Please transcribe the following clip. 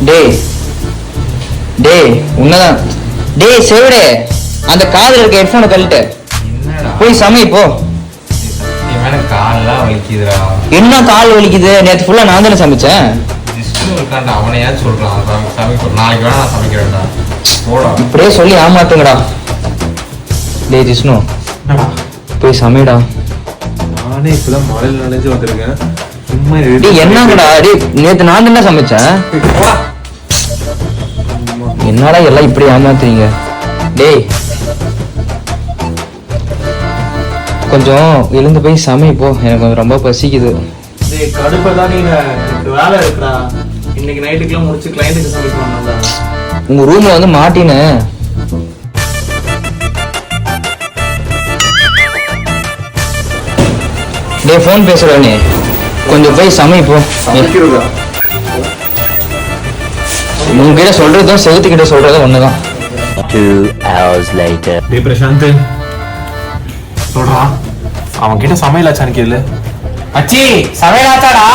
டேய் டேய் உன்னதான். டேய் செவிடே, அந்த காதுல இருக்க ஹெட்போனை கழட்டு. என்னடா போய் சமை போ. காலெல்லாம் வலிக்குதுடா. என்ன கால் வலிக்குது? நேற்று ஃபுல்லா நான் தானே சமைச்சேன். ஜிஷ்ணு இருக்கான்டா, அவனையா சொல்றான். சமைக்க நாளைக்கு வேணா நான் சமைக்கிறேன்டா. போடா. இப்படியே சொல்லி ஏமாத்துங்கடா. டேய் ஜிஷ்ணு போய் சமைடா. நானே இப்பதான் மழையில நினைச்சு வந்திருக்கேன். சும்மா டேய் என்னங்கடா, டேய் நேற்று நான் தானே சமைச்சேன். என்னடா எல்லாம் இப்படி ஏமாத்துறீங்க? டேய் கொஞ்சம் எழுந்து போய் சமை போ, எனக்கு கொஞ்சம் ரொம்ப பசிக்குது. கடுப்பதான் நீங்க எனக்கு வேலை இருக்குடா. இன்னைக்கு நைட்டுக்குலாம் முடிச்சு கிளைண்ட்டுக்கு சமைக்கணும்டா. உங்க ரூம்ல வந்து மாட்டினு. டேய் ஃபோன் பேசுறவனே, கொஞ்சம் போய் சமை போ. சமைக்கிறதா? உங்ககிட்ட சொல்றதும் செவுத்துக்கிட்ட சொல்றதும் ஒண்ணுதான். 2 hours later. டேய் பிரசாந்த் சொல்றா, அவன் கிட்ட சமையல் ஆச்சான்னு கேளு. அச்சி சமையலாச்சாடா?